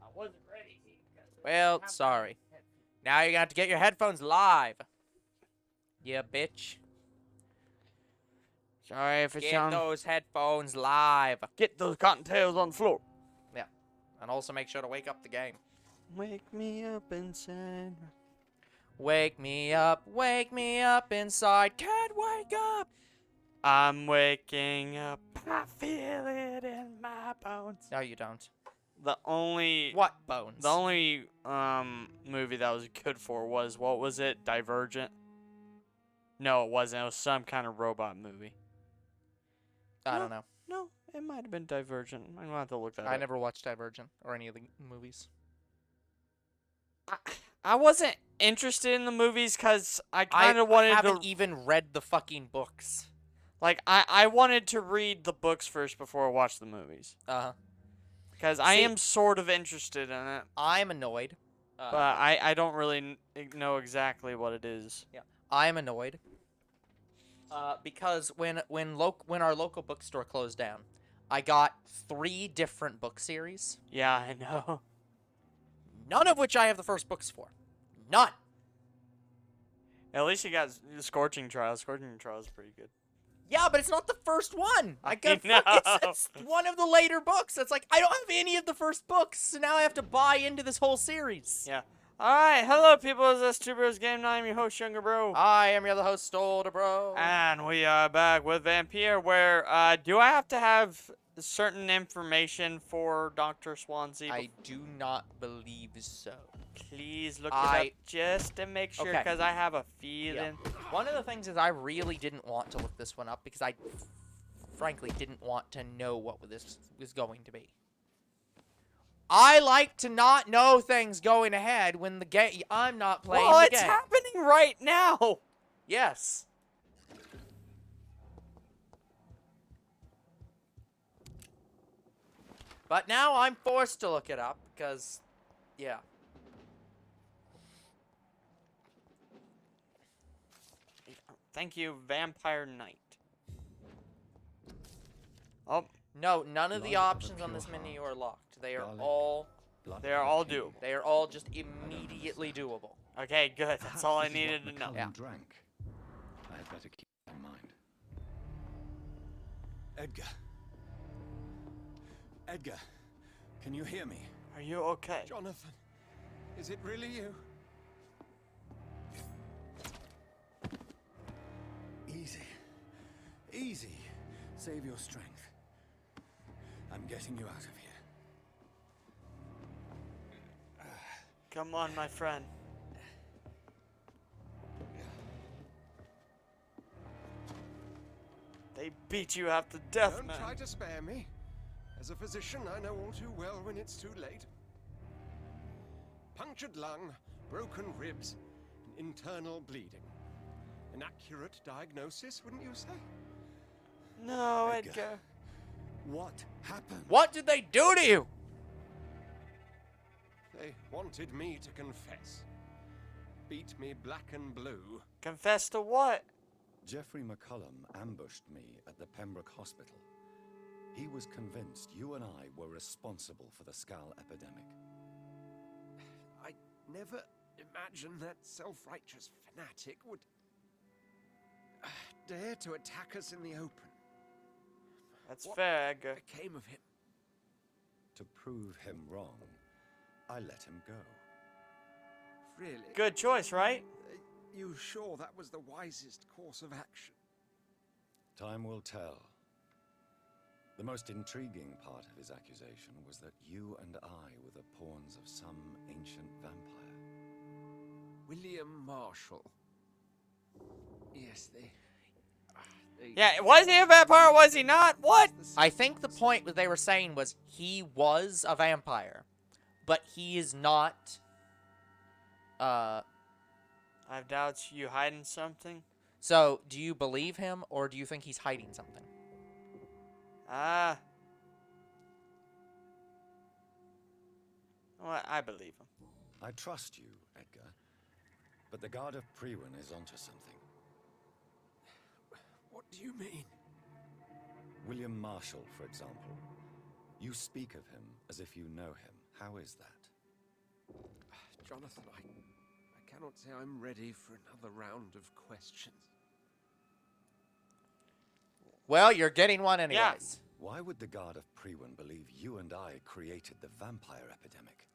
I wasn't ready. Well, sorry. Now you're gonna have to get your headphones live. Yeah, bitch. Sorry if it Get sounds... those headphones live. Get those cottontails on the floor. Yeah. And also make sure to wake up the game. Wake me up inside. Wake me up inside. Can't wake up. I'm waking up. I feel it in my bones. No, you don't. The only... What bones? The only movie that was good for was, what was it? Divergent? No, it wasn't. It was some kind of robot movie. I don't know. No, it might have been Divergent. I'm going to have to look that up. I never watched Divergent or any of the movies. I wasn't interested in the movies because I kind of wanted I to... haven't even read the fucking books. Like, I wanted to read the books first before I watched the movies. Uh-huh. Because I am sort of interested in it. I'm annoyed. But I don't really know exactly what it is. Yeah. I'm annoyed. Because when our local bookstore closed down, I got 3 different book series. Yeah, I know. None of which I have the first books for. None. At least you got Scorching Trials. Scorching Trials is pretty good. Yeah, but it's not the first one. I got know. It's one of the later books. It's like I don't have any of the first books, so now I have to buy into this whole series. Yeah. Alright, hello people, this is TBGN. I'm your host, Younger Bro. I am your other host, Older Bro. And we are back with Vampyr, where, do I have to have certain information for Dr. Swansea? I do not believe so. Please look it up just to make sure, Okay. because I have a feeling. Yeah. One of the things is I really didn't want to look this one up because I frankly didn't want to know what this was going to be. I like to not know things going ahead when the game I'm not playing the game. Well, it's happening right now. Yes. But now I'm forced to look it up because, yeah. Thank you, Vampire Knight. Oh. No, none of the options on this menu are locked. They are all doable. They are all just immediately doable. Okay, good. That's all I needed to know. Yeah. Drank. I had better keep that in mind. Edgar. Edgar, can you hear me? Are you okay? Jonathan, is it really you? Easy. Easy. Save your strength. I'm getting you out of here. Come on, my friend. They beat you half to death, man. Don't try to spare me. As a physician, I know all too well when it's too late. Punctured lung, broken ribs, and internal bleeding. An accurate diagnosis, wouldn't you say? No, Edgar. Edgar. What happened? What did they do to you? They wanted me to confess. Beat me black and blue. Confess to what? Jeffrey McCullum ambushed me at the Pembroke Hospital. He was convinced you and I were responsible for the Skull epidemic. I never imagined that self-righteous fanatic would dare to attack us in the open. That's What fair, Edgar. became of him? To prove him wrong, I let him go. Really? Good choice, right? You sure that was the wisest course of action? Time will tell. The most intriguing part of his accusation was that you and I were the pawns of some ancient vampire. William Marshall. Yes, they... Yeah, was he a vampire or was he not? What? I think the point that they were saying was he was a vampire, but he is not. I have doubts. You hiding something? So, do you believe him, or do you think he's hiding something? Well, I believe him. I trust you, Edgar, but the Guard of Prewin is onto something. What do you mean? William Marshall, for example. You speak of him as if you know him. How is that? Jonathan, I cannot say I'm ready for another round of questions. Well, you're getting one anyways. Yeah. Why would the Guard of Priwen believe you and I created the vampire epidemic?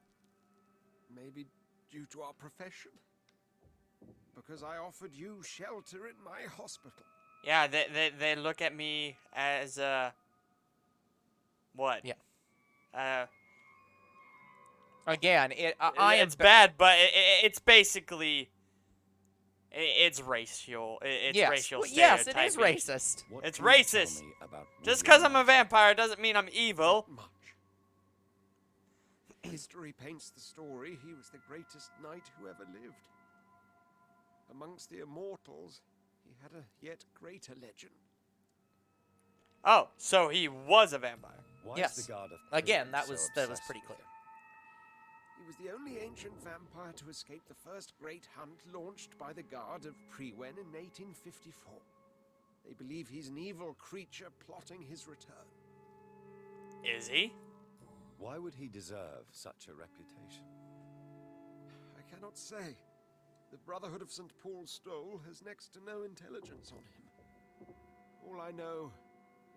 Maybe due to our profession? Because I offered you shelter in my hospital. Yeah, they look at me as what? Yeah. Again, I am it's bad, but it's basically it's racial. It's yes. racial Well, yes, it is stereotyping. racist. What It's can you tell racist. me about Just William because I'm a Marshall? vampire doesn't mean I'm evil. Not much. History paints the story he was the greatest knight who ever lived. Amongst the immortals, he had a yet greater legend. Oh, so he was a vampire. Why Yes. is the Guard of Again, Priwen that so was obsessed pretty with clear. him? He was the only ancient vampire to escape the first great hunt launched by the Guard of Priwen in 1854. They believe he's an evil creature plotting his return. Is he? Why would he deserve such a reputation? I cannot say. The Brotherhood of St. Paul's Stole has next to no intelligence on him. All I know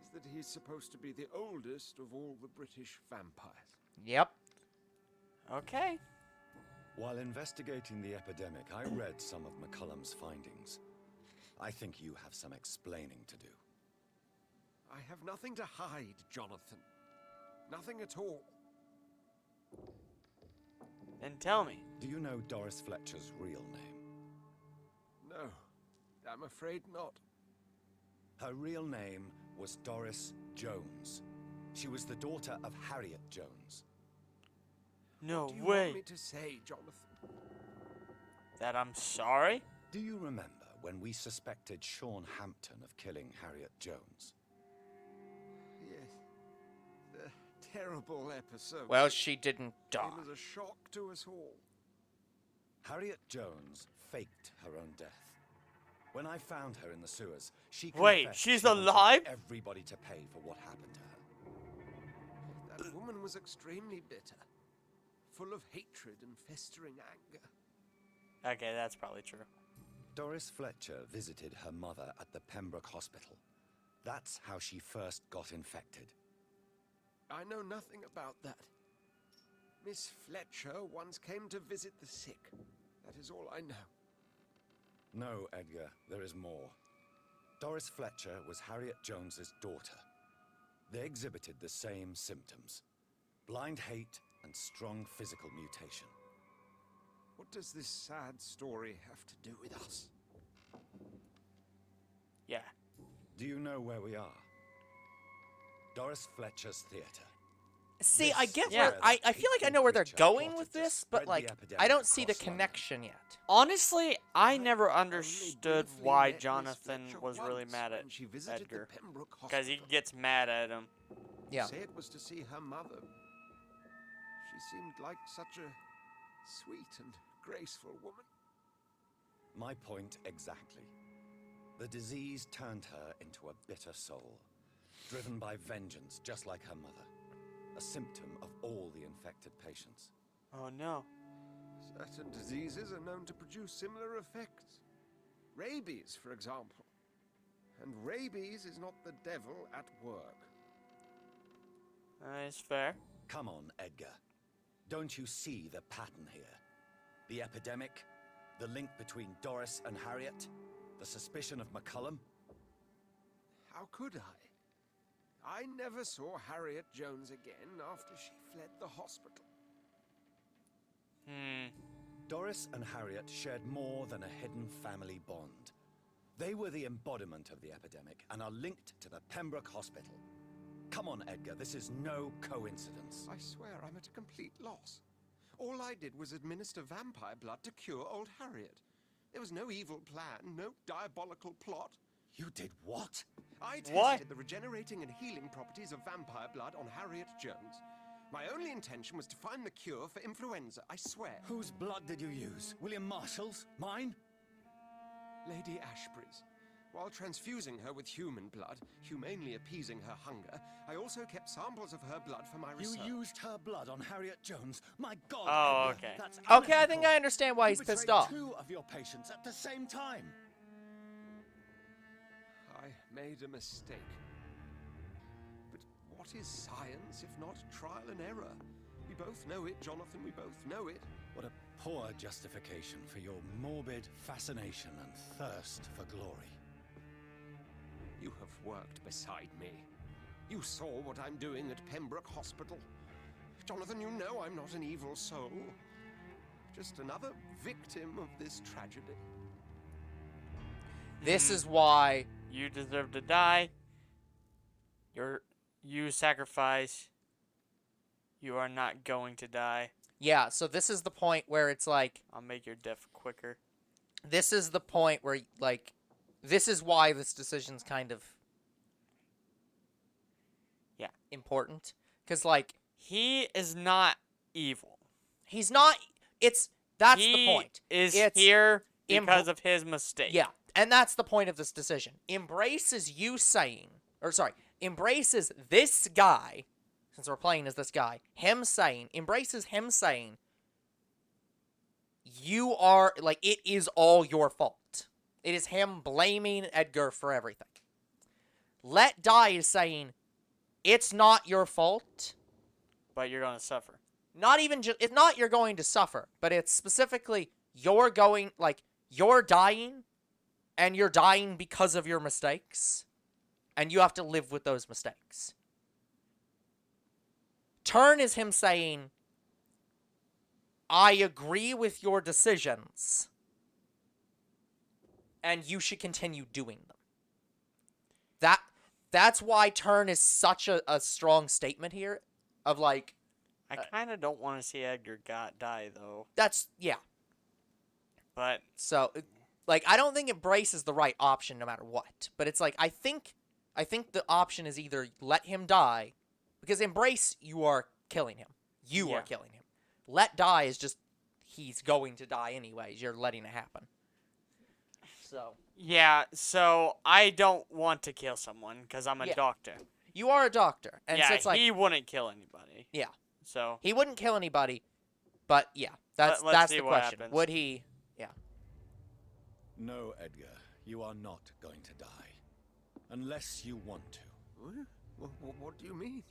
is that he's supposed to be the oldest of all the British vampires. Yep. Okay. While investigating the epidemic, I read some of McCullum's findings. I think you have some explaining to do. I have nothing to hide, Jonathan. Nothing at all. Then tell me. Do you know Doris Fletcher's real name? No, I'm afraid not. Her real name was Doris Jones. She was the daughter of Harriet Jones. No Do you way. want me to say, Jonathan? That I'm sorry? Do you remember when we suspected Sean Hampton of killing Harriet Jones? Yes. The terrible episode. Well, she didn't die. It was a shock to us all. Harriet Jones faked her own death. When I found her in the sewers, she Wait, confessed she's she wanted alive? everybody to pay for what happened to her. That woman was extremely bitter, full of hatred and festering anger. Okay, that's probably true. Doris Fletcher visited her mother at the Pembroke Hospital. That's how she first got infected. I know nothing about that. Miss Fletcher once came to visit the sick. That is all I know. No, Edgar, there is more. Doris Fletcher was Harriet Jones's daughter. They exhibited the same symptoms: blind hate and strong physical mutation. What does this sad story have to do with us? Yeah. Do you know where we are? Doris Fletcher's theater. See, I get Yeah. where I feel like I know where they're going with this, but like I don't see the across London. connection yet. Honestly, I never only understood briefly why met Miss Jonathan Fletcher was really once mad at when she visited Edgar. the Pembroke Because he Hospital. gets mad at him. Yeah. Say it was to see her mother. She seemed like such a sweet and graceful woman. My point exactly. The disease turned her into a bitter soul, driven by vengeance just like her mother. A symptom of all the infected patients. Oh no. Certain diseases are known to produce similar effects. Rabies, for example. And rabies is not the devil at work. It's fair. Come on, Edgar. Don't you see the pattern here? The epidemic, the link between Doris and Harriet, the suspicion of McCullum. How could I? I never saw Harriet Jones again after she fled the hospital. Doris and Harriet shared more than a hidden family bond. They were the embodiment of the epidemic and are linked to the Pembroke Hospital. Come on, Edgar, this is no coincidence. I swear I'm at a complete loss. All I did was administer vampire blood to cure old Harriet. There was no evil plan, no diabolical plot. You did what? I tested What? the regenerating and healing properties of vampire blood on Harriet Jones. My only intention was to find the cure for influenza, I swear. Whose blood did you use? William Marshall's? Mine? Lady Ashbury's. While transfusing her with human blood, humanely appeasing her hunger, I also kept samples of her blood for my research. You used her blood on Harriet Jones. My God, Oh, Edgar, okay. that's Okay, I think unethical. I understand why You he's pissed betrayed off. 2 of your patients at the same time. I made a mistake. But what is science if not trial and error? We both know it, Jonathan, we both know it. What a poor justification for your morbid fascination and thirst for glory. You have worked beside me. You saw what I'm doing at Pembroke Hospital. Jonathan, you know I'm not an evil soul. Just another victim of this tragedy. This is why You deserve to die. You sacrifice. You are not going to die. yeah, so this is the point where it's like I'll make your death quicker. this is the point where like this is why this decision's kind of important cuz like He is not evil. he's not that's he the point. Is It's here impo- because of his mistake. Yeah, and that's the point of this decision. Embraces this guy, since we're playing as this guy, embraces him saying, you are, like, it is all your fault. It is him blaming Edgar for everything. Let Die is saying, it's not your fault. But you're going to suffer. Not even just, it's not you're going to suffer, but it's specifically you're dying, and you're dying because of your mistakes, and you have to live with those mistakes. Turn is him saying, I agree with your decisions, and you should continue doing them. That's why Turn is such a strong statement here, of like, I kind of don't want to see Edgar die, though. yeah. But So, like, I don't think Embrace is the right option no matter what. But it's like, I think the option is either let him die, because Embrace, you are killing him. You are killing him. Let Die is just, he's going to die anyways. You're letting it happen. So. yeah, so I don't want to kill someone because I'm a doctor. You are a doctor. And so it's like, he wouldn't kill anybody. yeah. So He wouldn't kill anybody, but yeah, that's let's see the what question. happens. Would he? Yeah. No, Edgar, you are not going to die. Unless you want to. What do you mean?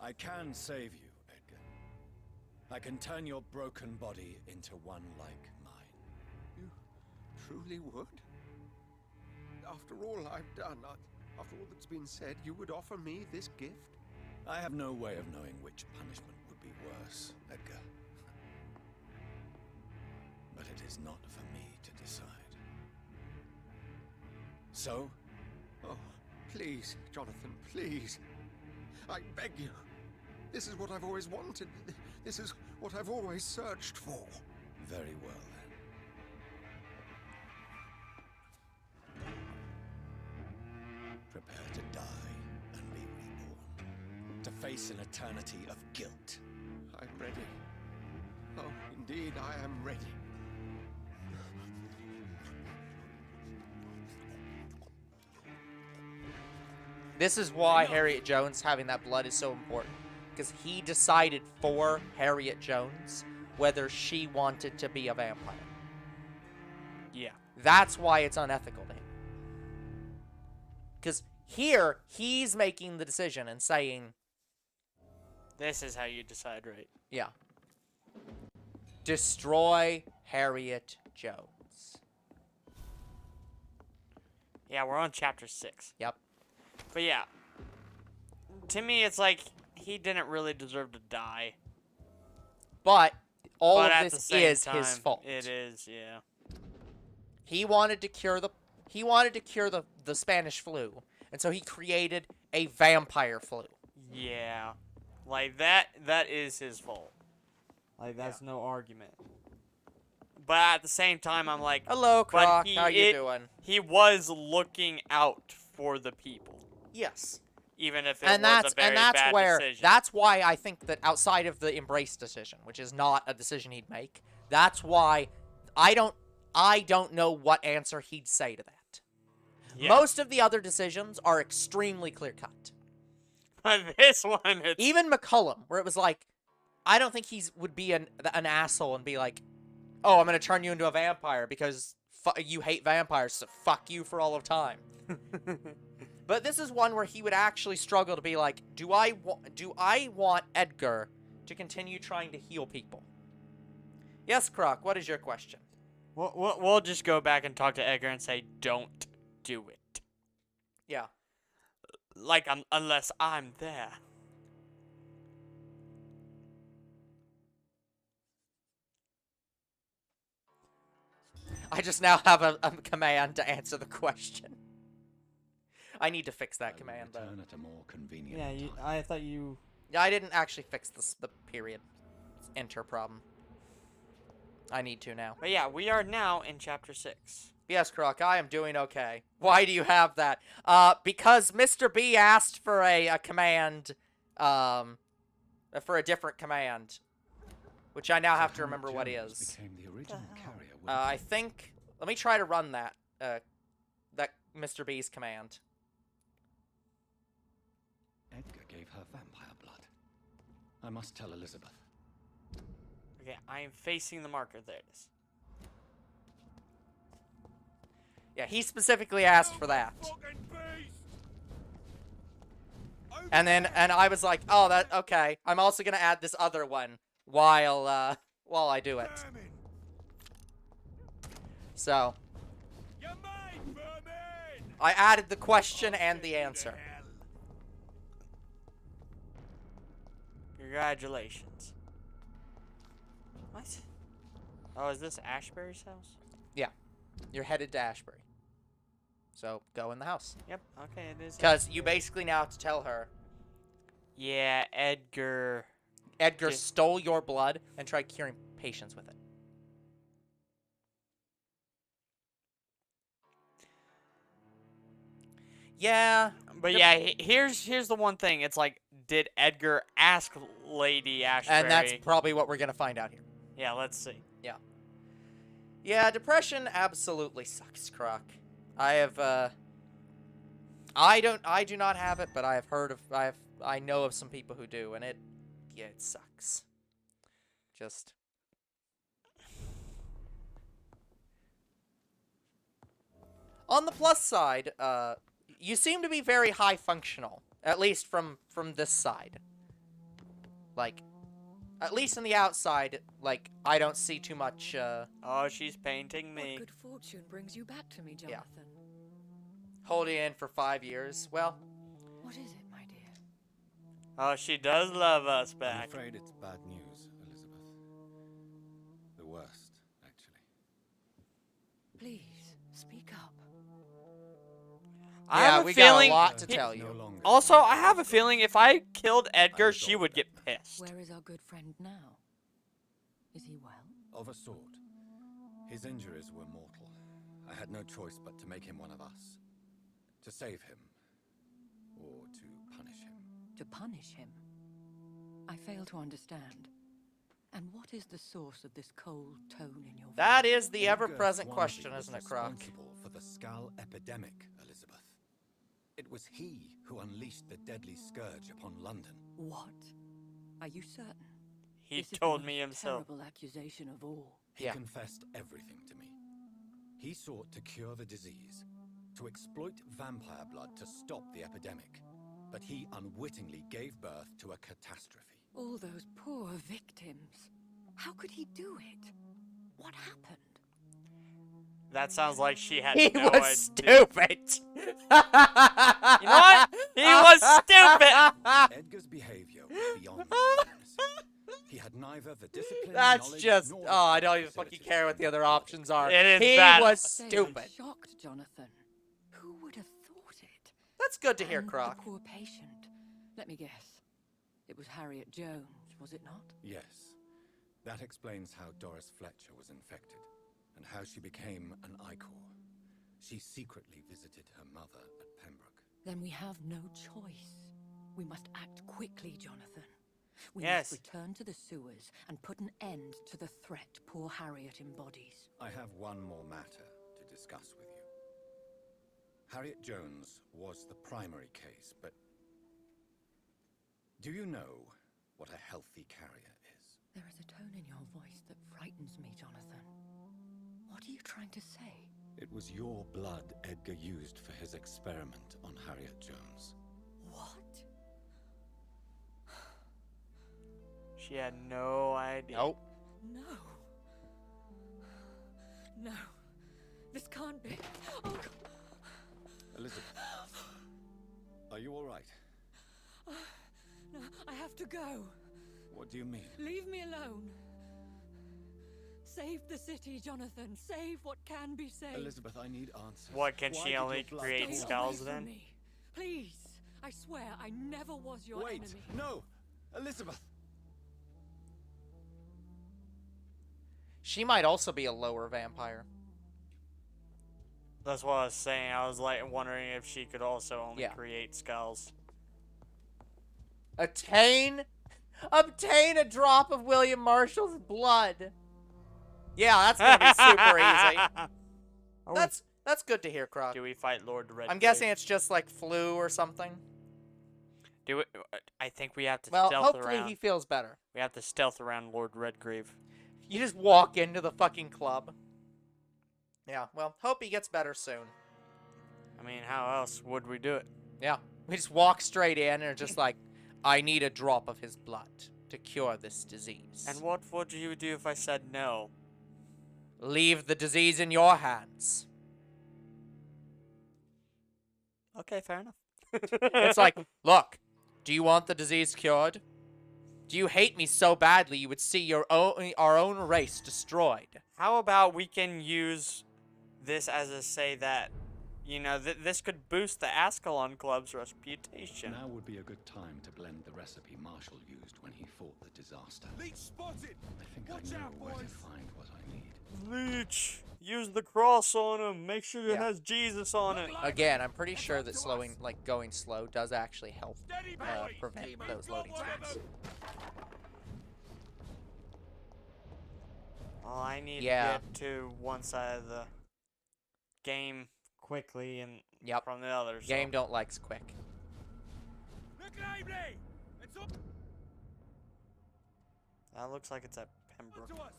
I can save you, Edgar. I can turn your broken body into one like mine. You truly would? After all I've done, after all that's been said, you would offer me this gift? I have no way of knowing which punishment would be worse, Edgar. But it is not for me to decide. So? Oh, please, Jonathan, please. I beg you. This is what I've always wanted. This is what I've always searched for. Very well, then. Prepare to die and be reborn. To face an eternity of guilt. I'm ready. Oh, indeed, I am ready. This is why Harriet Jones having that blood is so important. Because he decided for Harriet Jones whether she wanted to be a vampire. yeah. That's why it's unethical to him. Because here, he's making the decision and saying, This is how you decide, right? yeah, destroy Harriet Jones. Yeah, we're on chapter 6. Yep. But yeah, to me, it's like he didn't really deserve to die. But all But of at the this same is time, his fault. It is, yeah. He wanted to cure the Spanish flu, and so he created a vampire flu. Yeah. Like, that is his fault. Like, that's no argument. But at the same time, I'm like, Hello, but Croc. How you doing? he was looking out for the people. Yes. Even if it was a very bad decision. That's why I think that outside of the Embrace decision, which is not a decision he'd make, that's why I don't know what answer he'd say to that. Yeah. Most of the other decisions are extremely clear-cut. But this one, it's... Even McCullum, where it was like, I don't think would be an asshole and be like, oh, I'm going to turn you into a vampire because you hate vampires, so fuck you for all of time. But this is one where he would actually struggle to be like, do I want Edgar to continue trying to heal people? Yes, Croc, what is your question? We'll just go back and talk to Edgar and say, don't do it. Yeah. Like, unless I'm there. I just now have a command to answer the question. I need to fix that command, though. Return at a more convenient Yeah, time. I thought you... Yeah, I didn't actually fix the period enter problem. I need to now. But yeah, we are now in Chapter 6. Yes, Croc, I am doing okay. Why do you have that? Because Mr. B asked for a command, for a different command, which I now have to remember what is. Became the original carrier with I think, let me try to run that Mr. B's command. Edgar gave her vampire blood. I must tell Elizabeth. Okay, I am facing the marker. There it is. Yeah, he specifically asked for that. And I was like, oh, okay. I'm also gonna add this other one while I do it. So I added the question and the answer. Congratulations. What? Oh, is this Ashbury's house? Yeah, you're headed to Ashbury. So go in the house. Yep. Okay, it is. Because you basically now have to tell her Yeah, Edgar stole your blood and tried curing patients with it. Yeah. But yeah, here's the one thing. It's like, did Edgar ask Lady Ashbury? And that's probably what we're going to find out here. Yeah, let's see. Yeah. Yeah, depression absolutely sucks, Croc. I do not have it, but I know of some people who do, and it sucks. Just. On the plus side, you seem to be very high functional, at least from this side. Like, at least on the outside, like, I don't see too much, Oh, she's painting me. What good fortune brings you back to me, Jonathan? holding in for 5 years. Well, What is it, my dear? Oh, she does love us I'm back. afraid it's bad news, Elizabeth. The worst, actually. Please, speak up. I yeah, have a we feeling. got a lot to It's tell no you. longer Also, I have a feeling if I killed Edgar, she would get pissed. Where is our good friend now? Is he well? of a sort. His injuries were mortal. I had no choice but to make him one of us. To save him. Or to punish him. To punish him? I fail to understand. And what is the source of this cold tone in your voice? That is the Edgar ever-present Swansea question, was isn't it, Croc? responsible for the skull epidemic, Elizabeth. It was he who unleashed the deadly scourge upon London. What? Are you certain? He This is the told me most himself. Terrible accusation of all. He Yeah. confessed everything to me. He sought to cure the disease, to exploit vampire blood to stop the epidemic. But he unwittingly gave birth to a catastrophe. All those poor victims. How could he do it? What happened? That sounds like she had He no was idea. stupid. You know what? He was stupid. Edgar's behavior was beyond forgiveness. He had neither the discipline, That's knowledge, just. nor Oh, the I don't even fucking facilities care what the other options are. It is he bad. was Say I'm stupid. shocked, Jonathan. Who would have thought it? That's good to hear, And Croc. the poor patient. Let me guess. It was Harriet Jones, was it not? Yes. That explains how Doris Fletcher was infected, and how she became an Icor. She secretly visited her mother at Pembroke. Then we have no choice. We must act quickly, Jonathan. We Yes. must return to the sewers and put an end to the threat poor Harriet embodies. I have one more matter to discuss with you. Harriet Jones was the primary case, but do you know what a healthy carrier is? There is a tone in your voice that frightens me, Jonathan. What are you trying to say? It was your blood Edgar used for his experiment on Harriet Jones. What? She had no idea. Nope. No. No. This can't be. Oh, God. Elizabeth, are you all right? No, I have to go. What do you mean? Leave me alone. Save the city, Jonathan. Save what can be saved. Elizabeth, I need answers. What, can Why she did only your blood create Stay pour? skulls away then? from me. Please. I swear I never was your Wait, enemy. no! Elizabeth! She might also be a lower vampire. That's what I was saying. I was like wondering if she could also only Yeah. create skulls. Obtain a drop of William Marshall's blood. Yeah, that's gonna be super easy. That's good to hear, Croc. Do we fight Lord Redgrave? I'm guessing it's just like flu or something. Do it. I think we have to Well, stealth hopefully around. he feels better. We have to stealth around Lord Redgrave. You just walk into the fucking club. Yeah, well, hope he gets better soon. I mean, how else would we do it? Yeah, we just walk straight in and are just like, I need a drop of his blood to cure this disease. And what would you do if I said no? Leave the disease in your hands. Okay, fair enough. It's like, look, do you want the disease cured? Do you hate me so badly you would see our own race destroyed? How about we can use this as a say that, you know, this could boost the Ascalon Club's reputation. Now would be a good time to blend the recipe Marshall used when he fought the disaster. Leech spotted! I think Watch I know out, where to boys. find what I need. Leech, use the cross on him. Make sure it Yeah. has Jesus on it. Again, I'm pretty sure that going slow does actually help Steady, boy. prevent Keep those moving loading forward. screens. Well, I need Yeah. to get to one side of the game quickly and Yep. from the other. So. Game don't likes quick. Look lively! It's up That looks like it's at Pembroke. to us!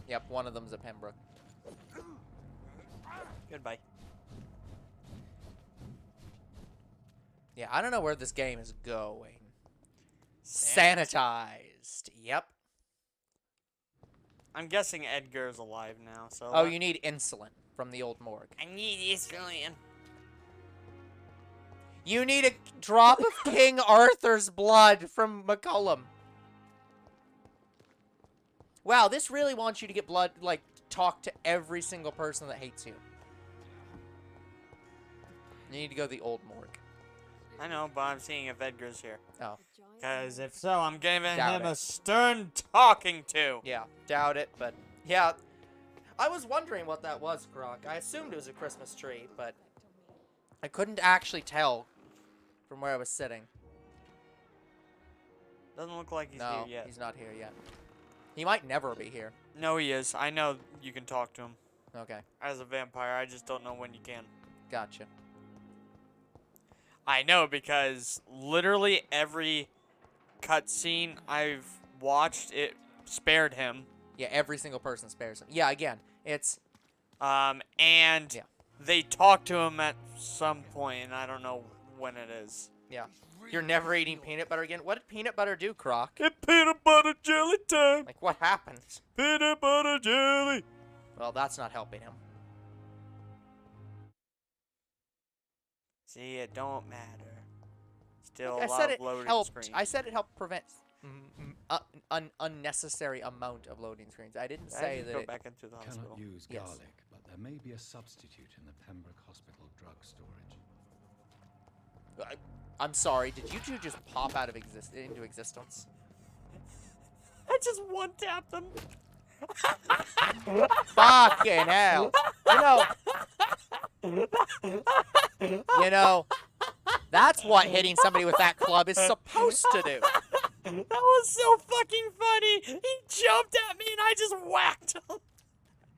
Yep, one of them's at Pembroke. Goodbye. Yeah, I don't know where this game is going. Sanitized. Yep. I'm guessing Edgar's alive now, so. Oh, you need insulin from the old morgue. I need insulin. You need a drop of King Arthur's blood from McCullum. Wow, this really wants you to get blood, like, talk to every single person that hates you. You need to go to the old morgue. I know, but I'm seeing if Edgar's here. Oh, Because if so, I'm giving Doubt him it. a stern talking to. yeah, doubt it, but yeah. I was wondering what that was, Croc. I assumed it was a Christmas tree, but I couldn't actually tell from where I was sitting. Doesn't look like he's No, here yet. he's not here yet. He might never be here. No, he is. I know you can talk to him. Okay, As a vampire, I just don't know when you can. gotcha. I know because literally every cutscene I've watched, it spared him. Yeah, every single person spares him. Yeah, again, it's... And Yeah. they talk to him at some point, and I don't know when it is. Yeah. You're never eating peanut butter again? What did peanut butter do, Croc? It's peanut butter jelly time. Like, what happened? Peanut butter jelly. Well, that's not helping him. See, it don't matter. Still Like a I lot said of it loading helped. screens. I said it helped prevent an unnecessary amount of loading screens. I didn't I say just that go it... back into the hospital. Cannot use Yes. garlic, but there may be a substitute in the Pembroke Hospital drug storage. I'm sorry, did you two just pop out of into existence? I just one-tapped them. Fucking hell. You know, that's what hitting somebody with that club is supposed to do. That was so fucking funny. He jumped at me and I just whacked him.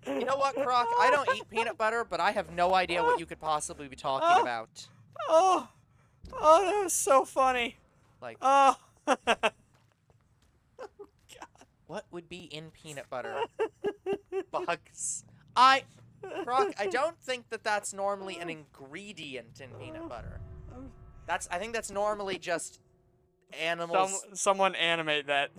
You know what, Croc? I don't eat peanut butter, but I have no idea what you could possibly be talking about. Oh, that was so funny. Like, Oh. what would be in peanut butter? Bugs. Croc, I don't think that that's normally an ingredient in peanut butter. I think that's normally just animals Someone animate that.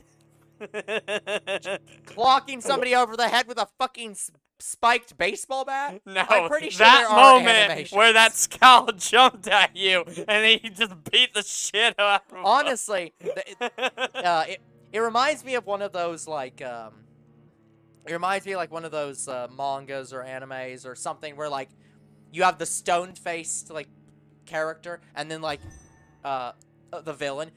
clocking somebody over the head with a fucking spiked baseball bat. No, I'm pretty sure that there are moment animations. where that skull jumped at you and he just beat the shit out of him. Honestly, it reminds me of one of those like it reminds me of like one of those mangas or animes or something where like you have the stone-faced like character and then like the villain's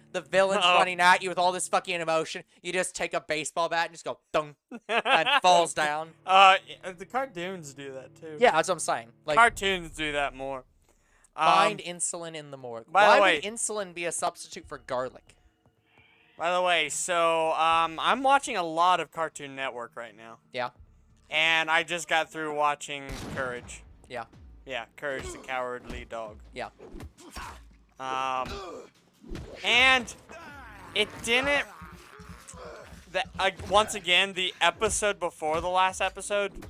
running at you with all this fucking emotion. You just take a baseball bat and just go dong and falls down. The cartoons do that too. Yeah, that's what I'm saying. Like Cartoons do that more. find insulin in the morgue. by the Why way- would insulin be a substitute for garlic? By the way, so I'm watching a lot of Cartoon Network right now. Yeah. And I just got through watching Courage. Yeah. Yeah, Courage the Cowardly Dog. Yeah. And it didn't. Once again, the episode before the last episode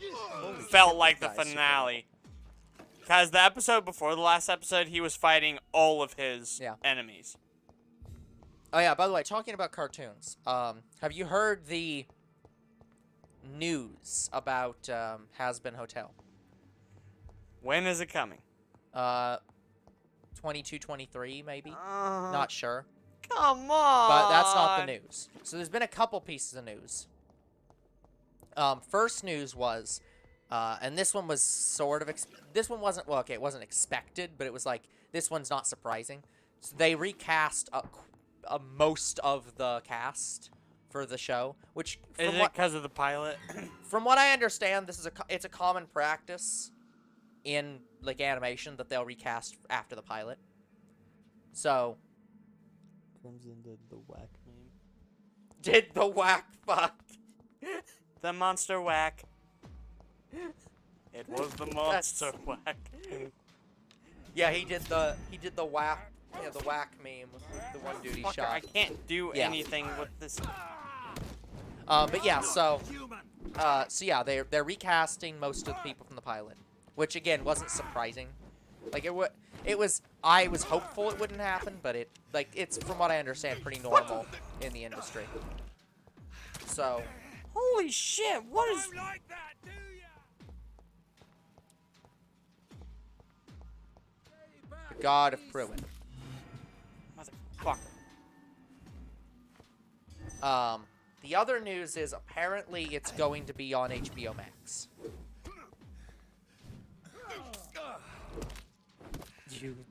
felt like the guys. finale. Because the episode before the last episode, he was fighting all of his enemies. Oh yeah, by the way, talking about cartoons, have you heard the news about Has-Been Hotel? When is it coming? 22, 23 maybe? Not sure. Come on! But that's not the news. So there's been a couple pieces of news. First news was, and this one was sort of, this one wasn't, well, okay, it wasn't expected, but it was like, this one's not surprising. So they recast most of the cast for the show, which Is it because of the pilot? from what I understand, it's a common practice in like animation that they'll recast after the pilot. So Crimson did the whack meme. did the whack fuck? The monster whack. It was the monster whack. Yeah, he did the whack. Yeah, the whack meme with the one dude he Fucker, shot. I can't do anything with this. But yeah, so yeah, they're recasting most of the people from the pilot, which again wasn't surprising. Like it was. I was hopeful it wouldn't happen, but it's from what I understand pretty normal in the industry. So. Holy shit! What is? Like that, do ya? The God of Pruitt. Motherfucker. The other news is apparently it's going to be on HBO Max.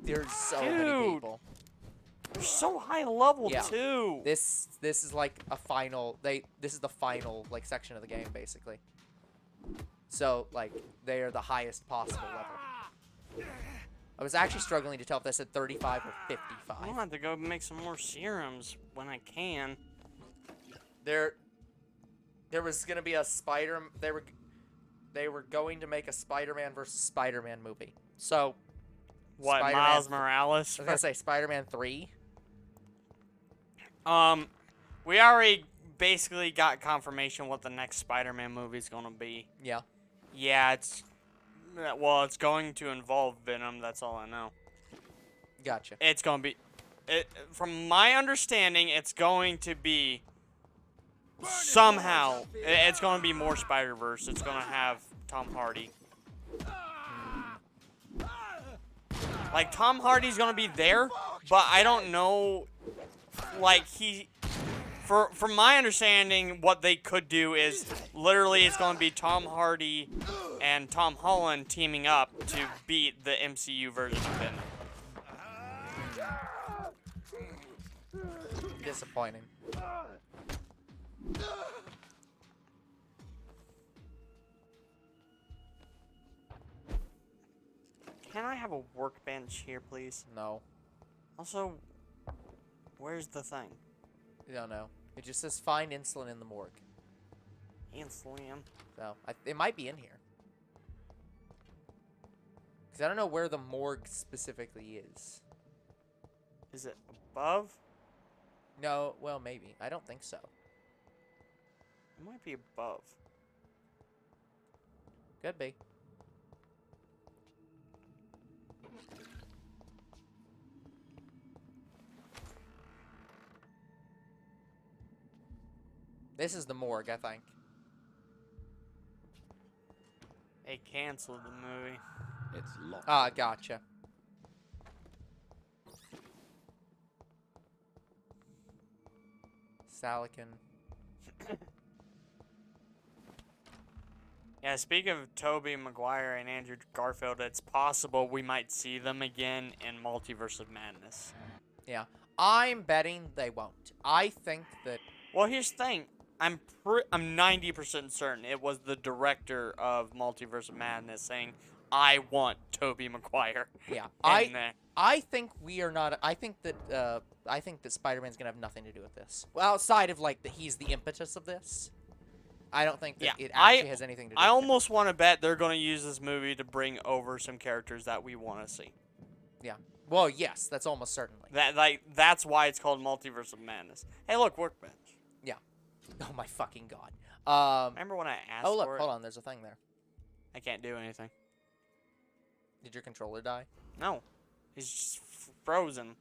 There's so many people. They're so high level Yeah. too. This is like a final. This is the final like section of the game basically. So like they are the highest possible level. I was actually struggling to tell if they said 35 or 55. I want to go make some more serums when I can. There was gonna be a they were going to make a Spider-Man versus Spider-Man movie. So What, Spider-Man Miles Morales? I was gonna say Spider-Man 3. We already basically got confirmation what the next Spider-Man movie is gonna be. Yeah. Yeah, it's going to involve Venom. That's all I know. Gotcha. It's gonna be, from my understanding, it's going to be somehow. It's gonna be more Spider-Verse. It's gonna have Tom Hardy. Like Tom Hardy's gonna be there, but I don't know. Like from my understanding, what they could do is literally it's gonna be Tom Hardy and Tom Holland teaming up to beat the MCU version of Venom. Disappointing. Can I have a workbench here, please? No. Also, where's the thing? I don't know. It just says find insulin in the morgue. Insulin. So, it might be in here. Because I don't know where the morgue specifically is. Is it above? No, well, maybe. I don't think so. It might be above. Could be. This is the morgue, I think. They canceled the movie. It's locked. Ah, gotcha. Salakin. Yeah, speaking of Tobey Maguire and Andrew Garfield, it's possible we might see them again in Multiverse of Madness. Yeah. I'm betting they won't. I think that... Well, here's the thing. I'm 90% certain it was the director of Multiverse of Madness saying, I want Tobey Maguire. Yeah. in there. I think we are not... I think that Spider-Man's going to have nothing to do with this. Well, outside of, like, that he's the impetus of this. I don't think that it actually has anything to do with I it. almost want to bet they're going to use this movie to bring over some characters that we want to see. Yeah. Well, yes, that's almost certainly. That's why it's called Multiverse of Madness. Hey, look, Workbench. Yeah. Oh, my fucking God. Remember when I asked Oh, look, for it? hold on. There's a thing there. I can't do anything. Did your controller die? No. He's just frozen.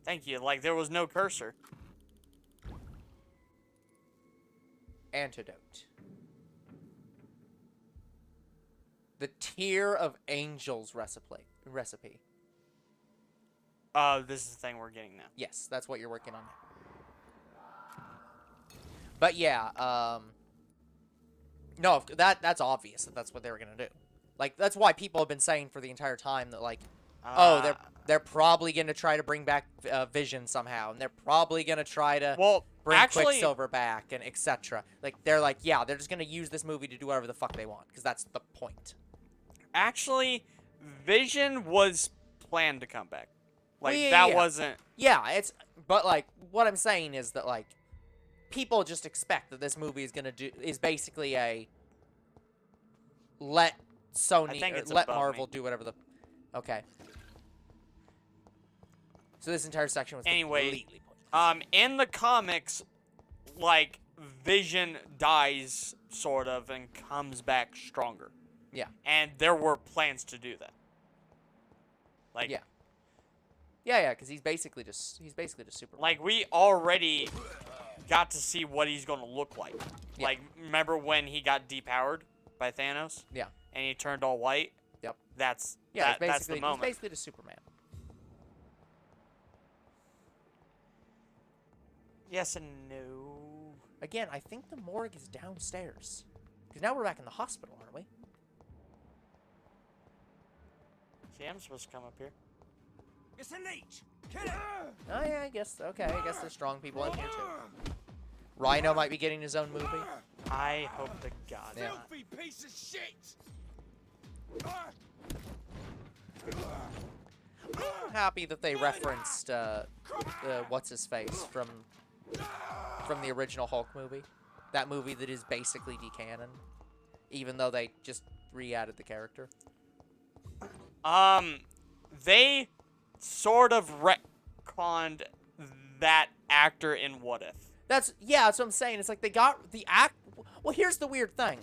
Thank you. Like, there was no cursor. Antidote. The Tear of Angels recipe. This is the thing we're getting now. Yes, that's what you're working on. But yeah, no, that's obvious that that's what they were gonna do. Like, that's why people have been saying for the entire time that, like, oh, they're probably gonna try to bring back Vision somehow, and they're probably gonna try to bring Quicksilver back, and etc. Like, they're like, yeah, they're just gonna use this movie to do whatever the fuck they want, because that's the point. Actually, Vision was planned to come back. Like, Well, that yeah. wasn't... Yeah, but, like, what I'm saying is that, like, people just expect that this movie is basically a let Sony, think it's let above Marvel me. do whatever the... Okay. So this entire section was Anyway, completely pointless. in the comics, like, Vision dies, sort of, and comes back stronger. Yeah. And there were plans to do that. Like, Yeah. Yeah, because he's basically just Superman. like, we already got to see what he's going to look like. Yeah. Like, remember when he got depowered by Thanos? Yeah. And he turned all white? Yep. That's Yeah, that's the moment. he's basically just Superman. Yes and no. Again, I think the morgue is downstairs. Because now we're back in the hospital, aren't we? See, I'm supposed to come up here. It's a leech! Kill it! Oh, yeah, I guess. Okay, I guess there's strong people in here, too. Rhino might be getting his own movie. I hope to God Yeah. not. Filthy piece of shit! I'm happy that they referenced what's his face from the original Hulk movie. That movie that is basically de-canon, even though they just re-added the character. They sort of retconned that actor in What If. That's what I'm saying. It's like they got the Well, here's the weird thing.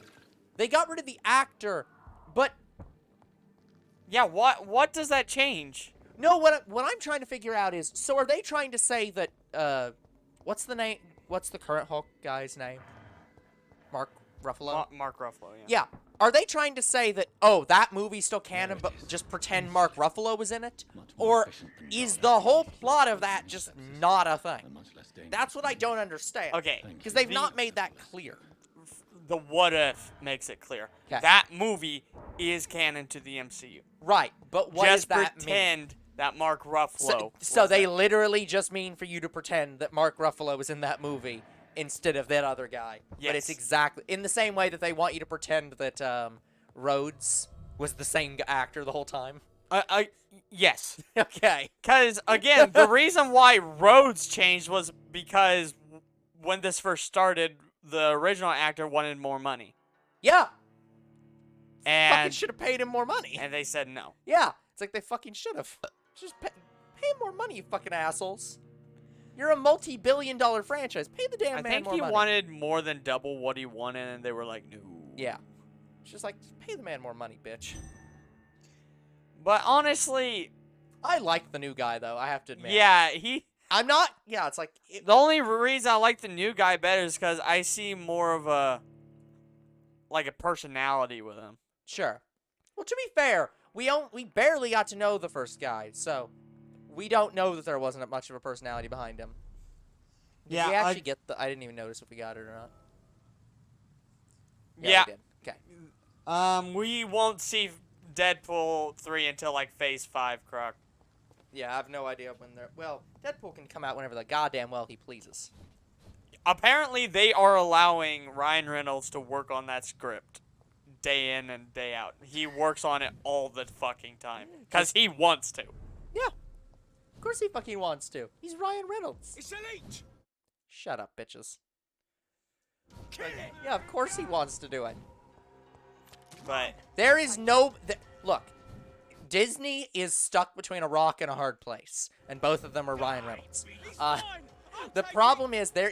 They got rid of the actor, but Yeah, what does that change? no. What I'm trying to figure out is, so are they trying to say that what's the name? What's the current Hulk guy's name? Mark Ruffalo. Mark Ruffalo, yeah. Yeah. Are they trying to say that, oh, that movie's still canon, but just pretend Mark Ruffalo was in it? Or is the whole plot of that just not a thing? That's what I don't understand. Okay. Because they've not made that clear. The What If makes it clear. 'Kay. That movie is canon to the MCU. Right, but what does Just that mean? pretend that Mark Ruffalo. So was they there. literally just mean for you to pretend that Mark Ruffalo was in that movie instead of that other guy. But it's Yes. exactly in the same way that they want you to pretend that Rhodes was the same actor the whole time. Yes. Okay. Because, again, the reason why Rhodes changed was because when this first started, the original actor wanted more money, Yeah. Fucking and should have paid him more money. they said no. Yeah. It's like they fucking should have. Just pay him more money, you fucking assholes. You're a multi-billion-dollar franchise. Pay the damn I man think more he money. wanted more than double what he wanted, and they were like, no. Yeah. It's just like, just pay the man more money, bitch. But honestly, I like the new guy, though, I have to admit. yeah, I'm not... Yeah, it's like... the only reason I like the new guy better is because I see more of a, like, a personality with him. Sure. Well, to be fair, we barely got to know the first guy, so we don't know that there wasn't much of a personality behind him. Did Yeah, we actually get the... I didn't even notice if we got it or not. Yeah. We did. Okay. We won't see Deadpool 3 until, like, Phase 5, Croc. Yeah, I have no idea when they're... Well, Deadpool can come out whenever the goddamn well he pleases. Apparently, they are allowing Ryan Reynolds to work on that script day in and day out. He works on it all the fucking time. Because he wants to. Yeah. Of course he fucking wants to. He's Ryan Reynolds. It's elite! Shut up, bitches. Yeah, of course he wants to do it. But There is no... Look, Disney is stuck between a rock and a hard place. And both of them are Ryan Reynolds. The problem is there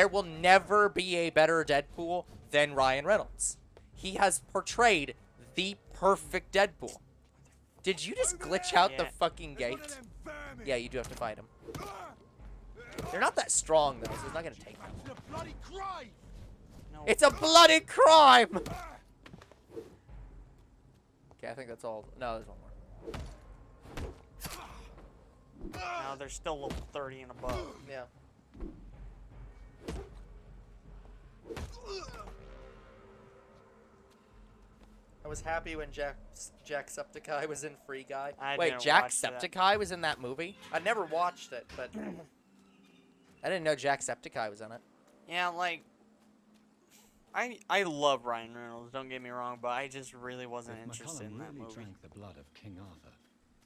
will never be a better Deadpool than Ryan Reynolds. He has portrayed the perfect Deadpool. Did you just glitch out the Yeah. fucking gate? Yeah, you do have to fight him. They're not that strong, though, so it's not going to take them. no. It's a bloody crime! Okay, I think that's all. No, there's one more. No, they're still level 30 and above. Yeah. I was happy when Jacksepticeye was in Free Guy. I Wait, didn't watch that. Jacksepticeye was in that movie? I never watched it, but I didn't know Jacksepticeye was in it. Yeah, like, I love Ryan Reynolds, don't get me wrong, but I just really wasn't If interested in McCullum that really movie. drank the blood of King Arthur,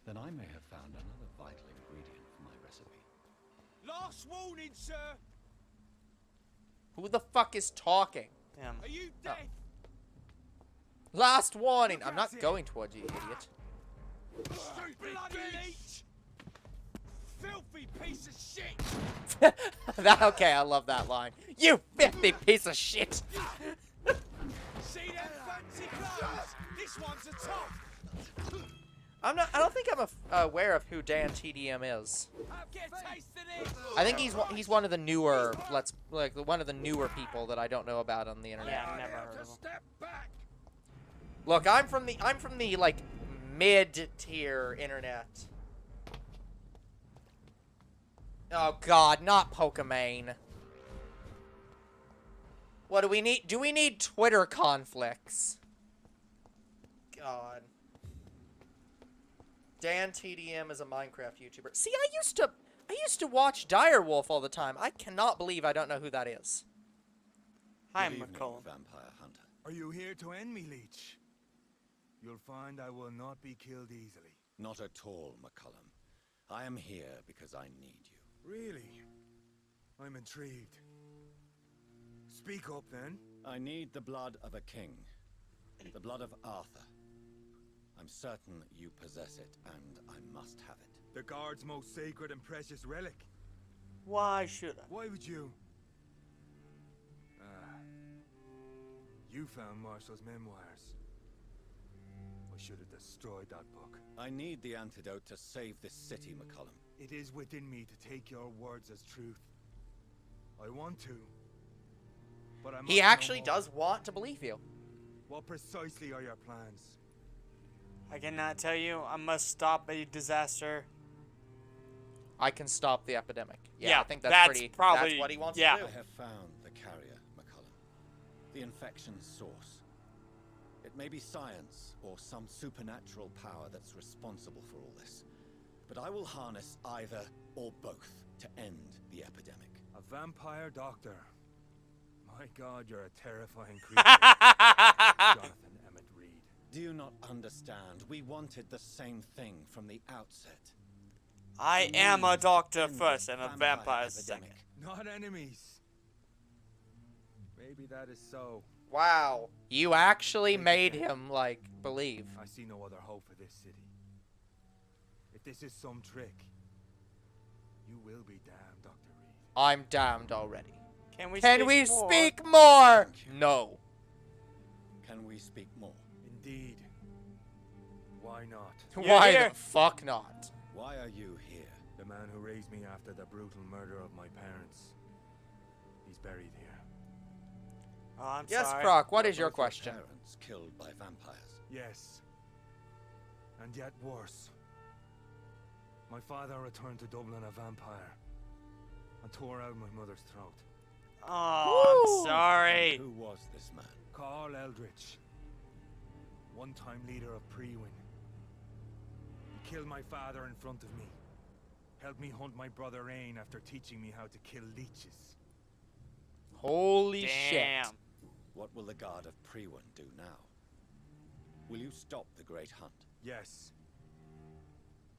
then I may have found another vital ingredient for my recipe. Last warning, sir! Who the fuck is talking? Him. Are you dead? Last warning! I'm not going towards you, idiot. Stupid bitch! Filthy piece of shit! Okay, I love that line. You filthy piece of shit! See them fancy clothes? This one's a top! I don't think I'm aware of who Dan TDM is. Get a taste of this! I think he's one of the newer one of the newer people that I don't know about on the internet. Yeah, I've never heard of him. Step back! Look, I'm from the like mid-tier internet. Oh god, not Pokemon. What do we need? Do we need Twitter conflicts? God. Dan TDM is a Minecraft YouTuber. See, I used to watch Direwolf all the time. I cannot believe I don't know who that is. Hi, Good evening, McCullum. Vampire Hunter. Are you here to end me, Leech? You'll find I will not be killed easily. Not at all, McCullum. I am here because I need you. Really? I'm intrigued. Speak up, then. I need the blood of a king. The blood of Arthur. I'm certain you possess it, and I must have it. The guard's most sacred and precious relic. Why should I? Why would you? You found Marshall's memoirs. I should have destroyed that book. I need the antidote to save this city, McCullum. It is within me to take your words as truth. I want to. But I must He know actually more. does want to believe you. What precisely are your plans? I cannot tell you. I must stop a disaster. I can stop the epidemic. Yeah, Yeah, I think that's that's probably- that's what he wants yeah. to I do. have found the carrier, McCullum. The infection's source. It may be science or some supernatural power that's responsible for all this. But I will harness either or both to end the epidemic. A vampire doctor. My god, you're a terrifying creature. Jonathan Emmett Reed. Do you not understand? We wanted the same thing from the outset. I am a doctor End first the and a vampire second. epidemic. Not enemies. Maybe that is so. Wow. You actually made him, like, believe. I see no other hope for this city. If this is some trick, you will be damned, Dr. Reed. I'm damned already. Can we Speak more? No. Can we speak more? Indeed. Why not? Why here. the fuck not? Why are you here? The man who raised me after the brutal murder of my parents. He's buried here. Oh, I'm Yes, sorry. Croc, what is your Both question? Parents killed by vampires. Yes. And yet worse. My father returned to Dublin a vampire and tore out my mother's throat. Oh, Woo. I'm sorry. Who was this man? Carl Eldritch, one-time leader of Prewin. He killed my father in front of me. Helped me hunt my brother Ain after teaching me how to kill leeches. Holy Damn. shit. What will the Guard of Prewin do now? Will you stop the Great Hunt? Yes.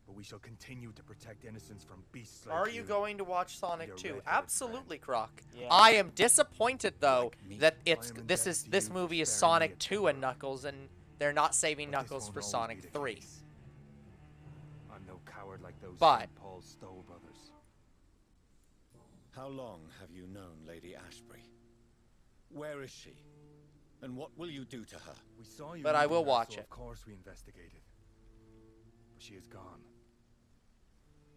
But we shall continue to protect innocents from beasts like Are you going to watch Sonic Your 2? red-headed Absolutely, Croc. Yeah. I am disappointed though Like me. that I am this indebted to this you for movie is sparing me Sonic a 2 child. and Knuckles, and they're not saving But this Knuckles won't for always Sonic be the 3. case. I'm no coward like those But- St. Paul Stowe brothers. How long have you known Lady Ashbury? Where is she? And what will you do to her? We saw you But I leaving will her, watch so it. Of course we investigated. But she is gone.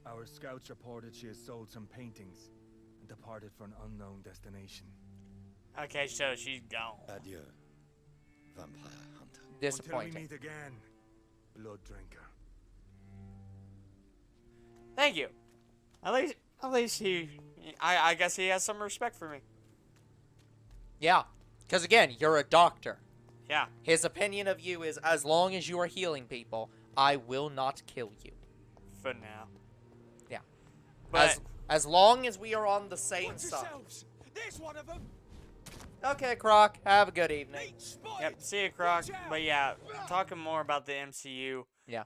Our scouts reported she has sold some paintings and departed for an unknown destination. Okay, so she's gone. Adieu, vampire hunter. Until we Disappointing. meet again, blood drinker. Thank you. At least I guess he has some respect for me. Yeah. Because again, you're a doctor. Yeah. His opinion of you is, as long as you are healing people, I will not kill you. For now. Yeah. But As long as we are on the same side. There's one of them. Okay, Croc. Have a good evening. yep, see you, Croc. But yeah, talking more about the MCU. Yeah.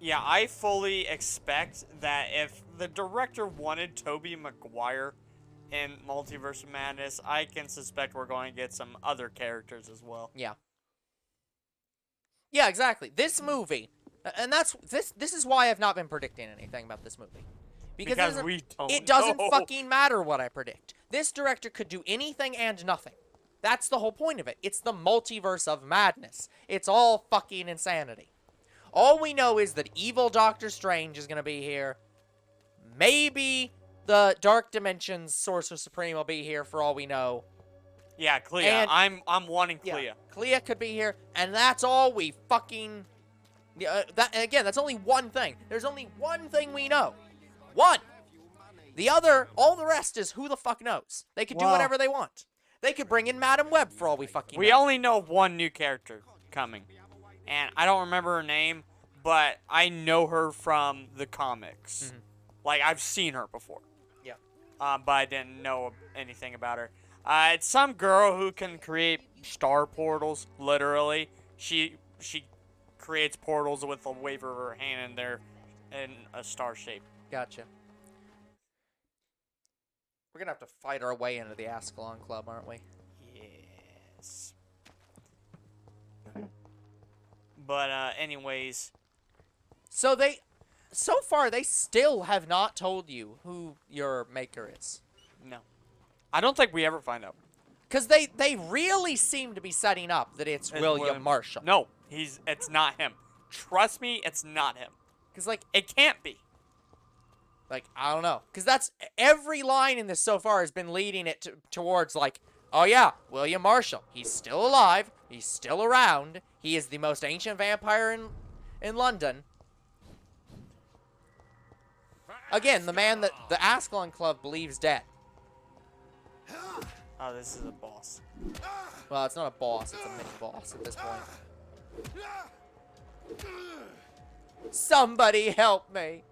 Yeah, I fully expect that if the director wanted Tobey Maguire in Multiverse of Madness, I can suspect we're going to get some other characters as well. Yeah. Yeah, exactly. This movie, and that's this is why I've not been predicting anything about this movie. Because it doesn't know. fucking matter what I predict. This director could do anything and nothing. That's the whole point of it. It's the multiverse of madness. It's all fucking insanity. All we know is that evil Doctor Strange is going to be here. Maybe the Dark Dimensions Sorcerer Supreme will be here for all we know. Yeah, Clea. And- I'm wanting Clea. Yeah, Clea could be here, and that's all we fucking... that's only one thing. There's only one thing we know. One! All the rest is who the fuck knows. They could do Well- whatever they want. They could bring in Madam Web for all we fucking We know. only know of one new character coming. And I don't remember her name, but I know her from the comics. Like, I've seen her before. Yeah. But I didn't know anything about her. It's some girl who can create star portals, literally. She creates portals with a wave of her hand in a star shape. Gotcha. We're gonna have to fight our way into the Ascalon Club, aren't we? Yes. But, anyways, So far, they still have not told you who your maker is. no. I don't think we ever find out. Because they really seem to be setting up that it's William Marshall. No, it's not him. Trust me, it's not him. Because, like, It can't be. I don't know. Because that's... Every line in this so far has been leading it towards, like, oh yeah, William Marshall. He's still alive. He's still around. He is the most ancient vampire in London. Again, the man that the Ascalon Club believes dead. Oh, this is a boss. Well, it's not a boss. It's a mini-boss at this point. Somebody help me.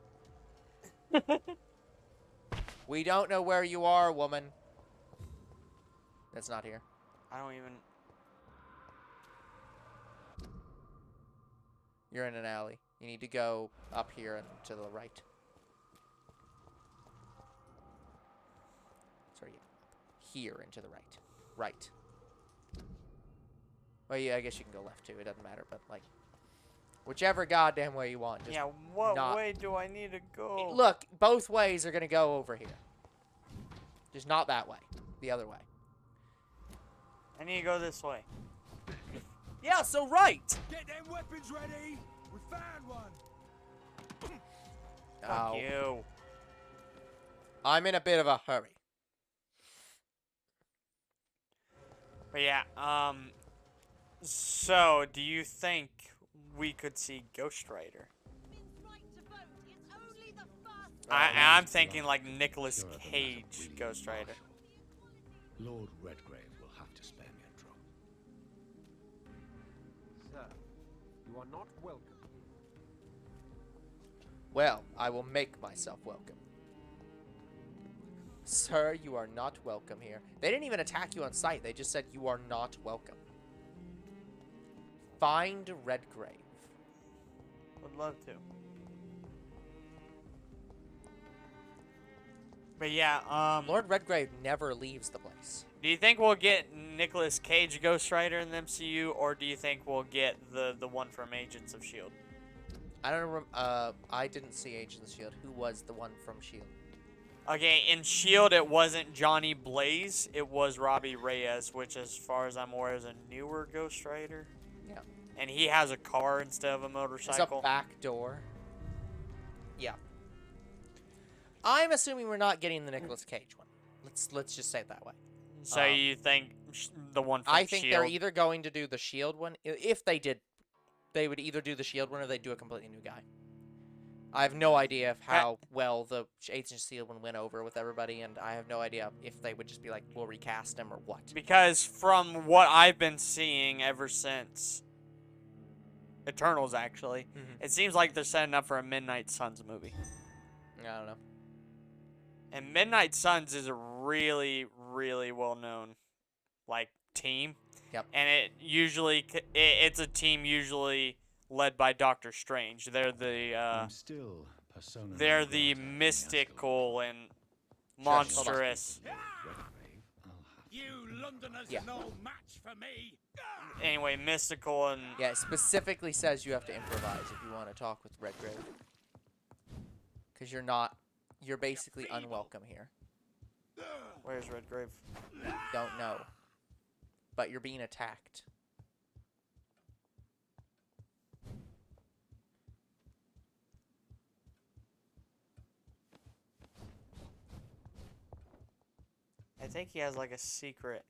We don't know where you are, woman. That's not here. I don't even... You're in an alley. You need to go up here and to the right. Sorry, here and to the right. Right. Well, yeah, I guess you can go left too. It doesn't matter, but like, whichever goddamn way you want. Just Yeah, what not- way do I need to go? Look, both ways are gonna go over here. Just not that way. The other way. I need to go this way. Yeah, so right. Get them weapons ready. We found one. Fuck you. I'm in a bit of a hurry. But yeah, so do you think we could see Ghost Rider? I'm thinking like Nicolas Cage Ghost Rider. Lord Redgrave will have to spare me a drop. Sir, you are not welcome. Well, I will make myself welcome. Sir, you are not welcome here. They didn't even attack you on sight. They just said you are not welcome. Find Redgrave. Would love to. But yeah, Lord Redgrave never leaves the place. do you think we'll get Nicolas Cage Ghost Rider in the MCU, or do you think we'll get the one from Agents of S.H.I.E.L.D.? I don't I didn't see Agents of S.H.I.E.L.D. Who was the one from S.H.I.E.L.D.? Okay, in S.H.I.E.L.D. it wasn't Johnny Blaze, it was Robbie Reyes, which as far as I'm aware is a newer Ghost Rider. Yeah. And he has a car instead of a It's motorcycle. a back door. Yeah. I'm assuming we're not getting the Nicolas Cage one. Let's just say it that way. So you think the one from I think they're S.H.I.E.L.D.? either going to do the S.H.I.E.L.D. one. If they did, they would either do the S.H.I.E.L.D. one or they'd do a completely new guy. I have no idea of how well the Agents of S.H.I.E.L.D. one went over with everybody, and I have no idea if they would just be like, we'll recast him or what. Because from what I've been seeing ever since Eternals, actually, it seems like they're setting up for a Midnight Suns movie. I don't know. And Midnight Suns is a really, really well-known, like, team. Yep. And it's a team usually led by Doctor Strange. They're the I'm still persona they're non the grata in mystical and Hold on. monstrous. Redgrave, I'll have You Londoners Yeah. are no match for me. Anyway, mystical and Yeah, it specifically says you have to improvise if you want to talk with Redgrave. Because you're basically unwelcome here. where's Redgrave? Don't know. But you're being attacked. I think he has like a secret.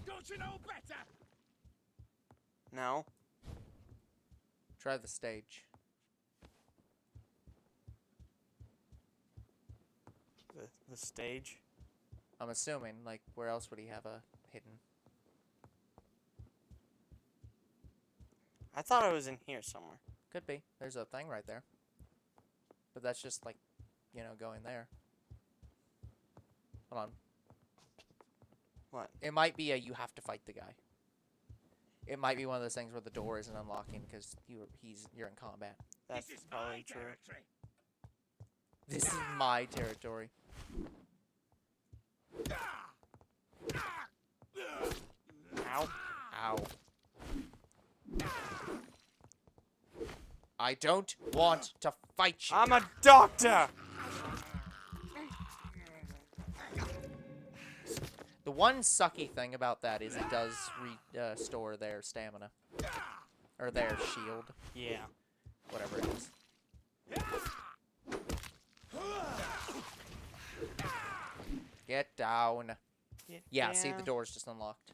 Don't you know better? No. Try the stage. The stage. I'm assuming, like, where else would he have a hidden? I thought it was in here somewhere. Could be. There's a thing right there. But that's just, like, you know, going there. Hold on. What? It might be you have to fight the guy. It might be one of those things where the door isn't unlocking because you're in combat. That's This is probably my true. territory. This is my territory. Ow. Ow. I don't want to fight you. I'm a doctor! The one sucky thing about that is it does restore their stamina. Or their shield. Yeah. Whatever it is. Get down. Yeah, see, the door's just unlocked.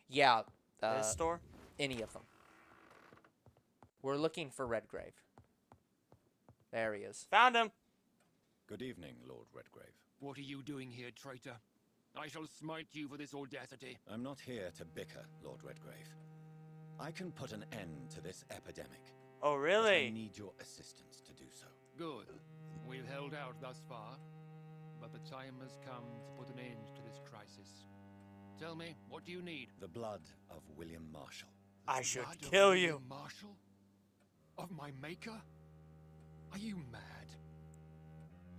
Yeah, This door? any of them. We're looking for Redgrave. There he is. Found him. Good evening, Lord Redgrave. What are you doing here, traitor? I shall smite you for this audacity. I'm not here to bicker, Lord Redgrave. I can put an end to this epidemic. Oh, but I really? need your assistance to do so. Good. We've held out thus far, but the time has come to put an end to this crisis. Tell me, what do you need? The blood of William Marshall. I should Blood of kill William you. Marshall? Of my maker? Are you mad?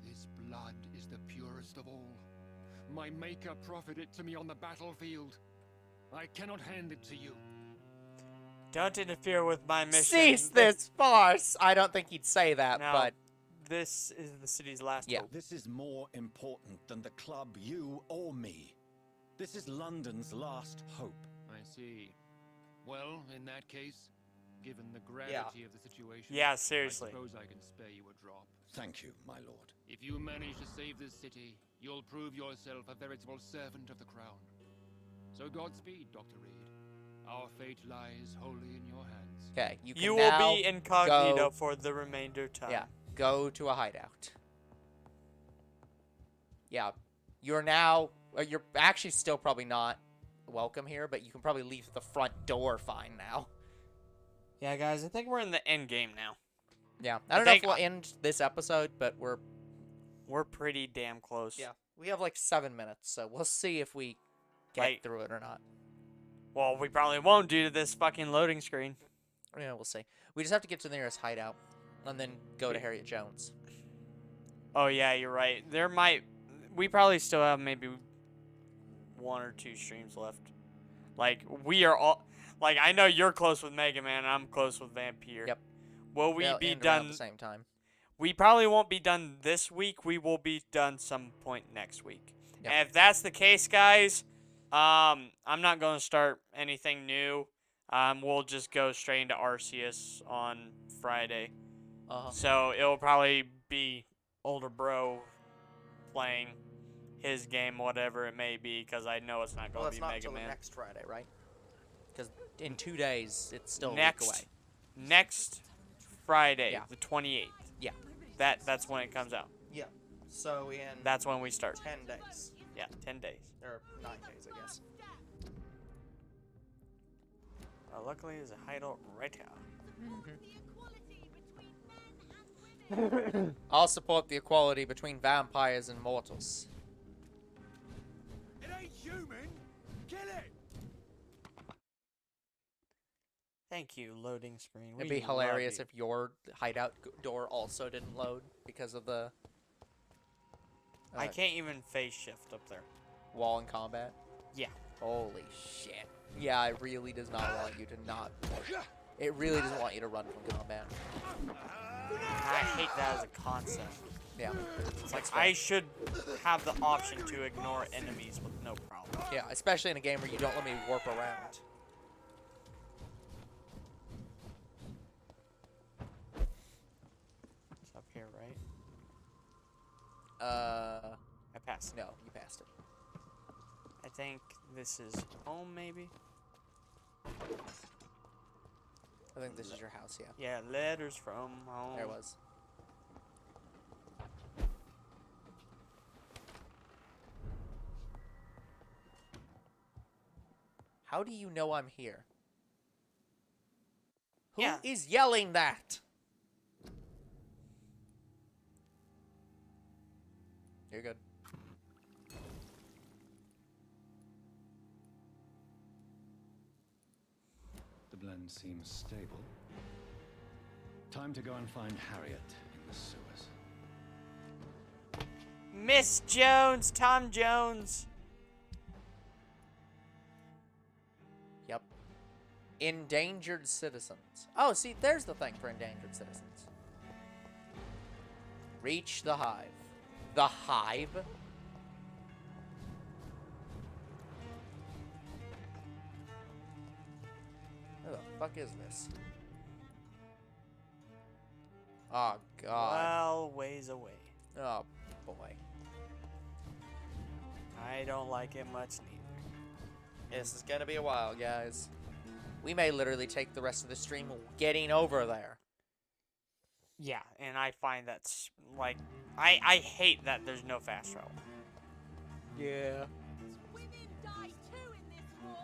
This blood is the purest of all. My maker proffered it to me on the battlefield. I cannot hand it to you. Don't interfere with my mission. Cease this farce! I don't think he'd say that, No, but... this is the city's last Yeah. hope. This is more important than the club, you or me. This is London's last hope. I see. Well, in that case, given the gravity of the situation, Yeah, seriously. I suppose I can spare you a drop. Thank you, my lord. If you manage to save this city, you'll prove yourself a veritable servant of the crown. So Godspeed, Dr. Reed. Our fate lies wholly in your hands. Okay, you can You now will be incognito go- for the remainder time. Yeah, go to a hideout. Yeah, you're now... you're actually still probably not welcome here, but you can probably leave the front door fine now. Yeah, guys, I think we're in the end game now. Yeah, I don't know if think we'll end this episode, but We're pretty damn close. we have like 7 minutes, so we'll see if we get Like- through it or not. Well, we probably won't due to this fucking loading screen. Yeah, we'll see. We just have to get to the nearest hideout, and then go to Harriet Jones. Oh, yeah, you're right. We probably still have maybe 1 or 2 streams left. Like, we are all... Like, I know you're close with Mega Man, and I'm close with Vampyr. Yep. Will we They'll be end around done... the same time? We probably won't be done this week. We will be done some point next week. Yep. And if that's the case, guys, I'm not going to start anything new. We'll just go straight into Arceus on Friday. Uh-huh. So it'll probably be older bro playing his game, whatever it may be, because I know it's not going to be Mega Man. next Friday, right? Because in 2 days, it's still Next, a week away. next Friday, Yeah. the 28th. Yeah. That's when it comes out. Yeah. So in That's when we start. 10 days. Yeah, 10 days. Or 9 days, I guess. Luckily, there's a hideout right here. I'll support the equality between vampires and mortals. It ain't human! Kill it! Thank you, loading screen. It'd We be love hilarious you. if your hideout door also didn't load because of the I can't even phase shift up there. wall in combat. Yeah. Holy shit. Yeah, it really does not want you to not... It really doesn't want you to run from combat. I hate that as a concept. Yeah. It's like, I should have the option to ignore enemies with no problem. Yeah, especially in a game where you don't let me warp around. It's up here, right? I passed. No, you passed it. I think this is home, maybe? I think this is your house, yeah. Yeah, letters from home. There it was. How do you know I'm here? Who is Yeah. yelling that? You're good. The blend seems stable. Time to go and find Harriet in the sewers. Miss Jones, Tom Jones. Yep. Endangered citizens. Oh, see, there's the thing for endangered citizens. Reach the hive. The hive? Who the fuck is this? Oh, God. Well, ways away. Oh, boy. I don't like it much neither. This is gonna be a while, guys. We may literally take the rest of the stream getting over there. Yeah, and I find that's, like, I hate that there's no fast travel. Yeah. Women die too in this war.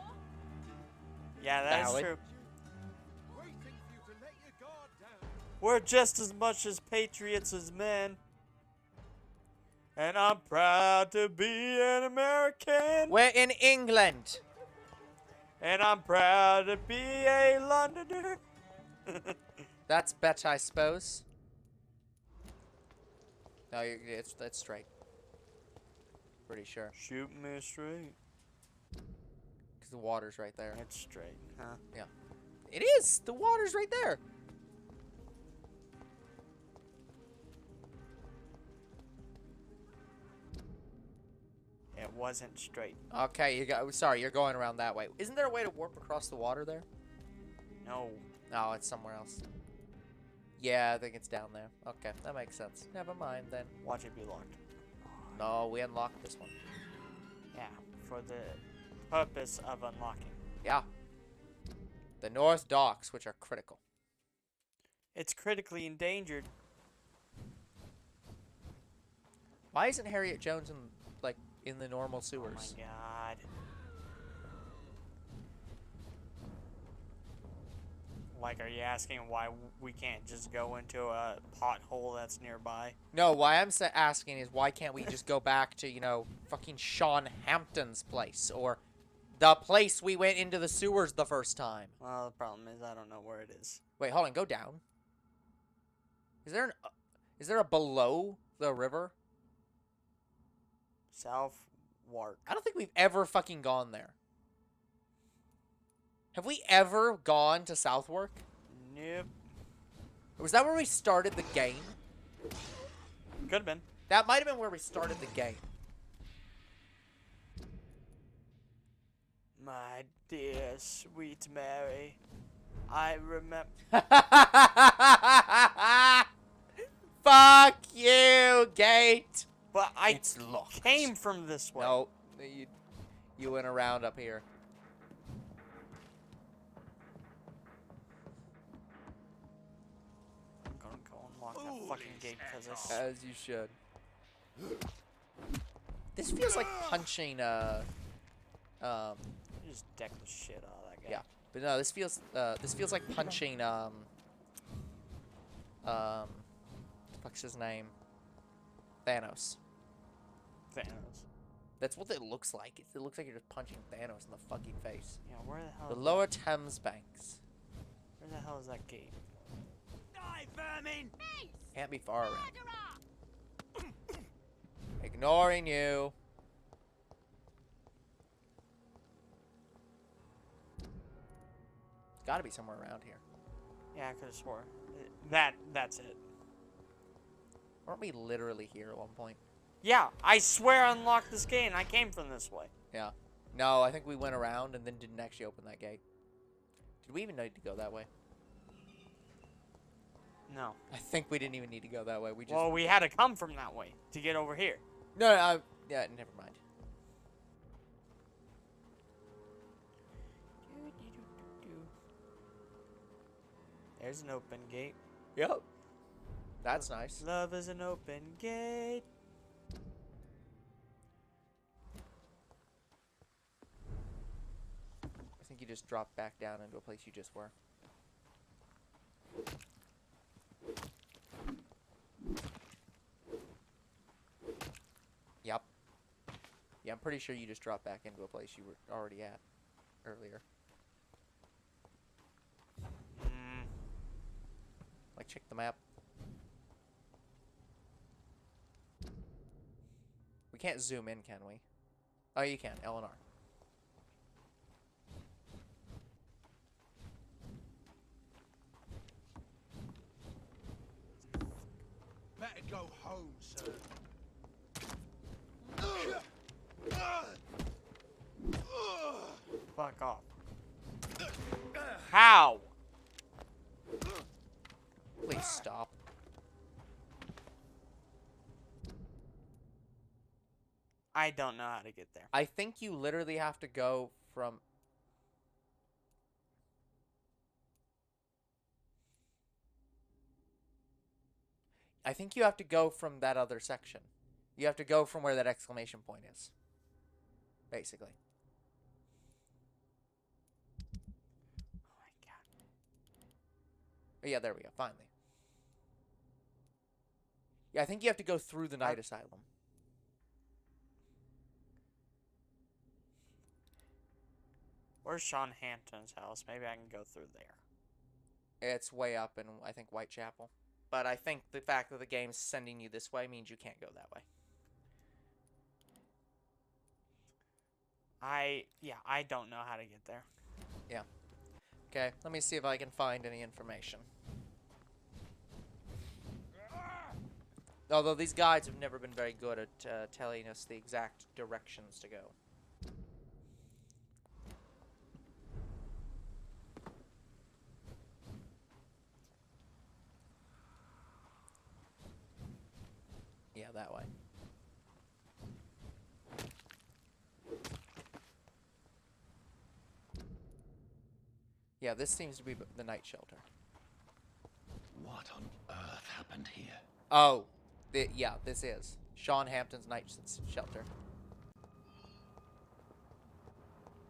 Yeah, that's Valid. true. Waiting for you to let your guard down. We're just as much as patriots as men. And I'm proud to be an American. We're in England. And I'm proud to be a Londoner. That's bet, I suppose. No, that's straight. Pretty sure. Shoot me straight. Because the water's right there. It's straight, huh? Yeah. It is! The water's right there! It wasn't straight. Okay, sorry, you're going around that way. Isn't there a way to warp across the water there? No. No, it's somewhere else. Yeah, I think it's down there. Okay, that makes sense. Never mind then. Watch it be locked. No, we unlocked this one. Yeah, for the purpose of unlocking. Yeah. The North Docks, which are critical. It's critically endangered. Why isn't Harriet Jones in the normal sewers? Oh my god. Like, are you asking why we can't just go into a pothole that's nearby? No, why I'm asking is why can't we just go back to, you know, fucking Sean Hampton's place or the place we went into the sewers the first time? Well, the problem is I don't know where it is. Wait, hold on, go down. Is there a below the river? Southwark. I don't think we've ever fucking gone there. Have we ever gone to Southwark? Nope. Was that where we started the game? Could have been. That might have been where we started the game. My dear sweet Mary, I remember. Fuck you, gate. But I It's locked. came from this way. No, you went around up here. I'm gonna go unlock that fucking gate because this. As you should. This feels like punching You just deck the shit out of that guy. yeah. But no, this feels like punching what's his name? Thanos. Thanos. That's what it looks like. It looks like you're just punching Thanos in the fucking face. Yeah, where the hell? The is Lower Thames Banks. Where the hell is that gate? Die, vermin! Can't be far around. Ignoring you. It's got to be somewhere around here. Yeah, I could have swore. That's it. Weren't we literally here at one point? Yeah, I swear I unlocked this gate and I came from this way. Yeah. No, I think we went around and then didn't actually open that gate. Did we even need to go that way? No. I think we didn't even need to go that way. We just... Well, we had to come from that way to get over here. No, yeah, never mind. There's an open gate. Yep. That's nice. Love is an open gate. I think you just dropped back down into a place you just were. Yep. Yeah, I'm pretty sure you just dropped back into a place you were already at earlier. Like, check the map. We can't zoom in, can we? Oh, you can. L and R. Better go home, sir. Fuck off. How? Please stop. I don't know how to get there. I think you literally have to go from... I think you have to go from that other section. You have to go from where that exclamation point is. Basically. Oh my god. Oh, yeah, there we go. Finally. Yeah, I think you have to go through the Night Asylum. Where's Sean Hampton's house? Maybe I can go through there. It's way up in, I think, Whitechapel. but I think the fact that the game's sending you this way means you can't go that way. I don't know how to get there. Yeah. Okay, let me see if I can find any information. Although these guides have never been very good at telling us the exact directions to go. Yeah, that way. Yeah, this seems to be the night shelter. What on earth happened here? Oh, yeah, this is Sean Hampton's night shelter.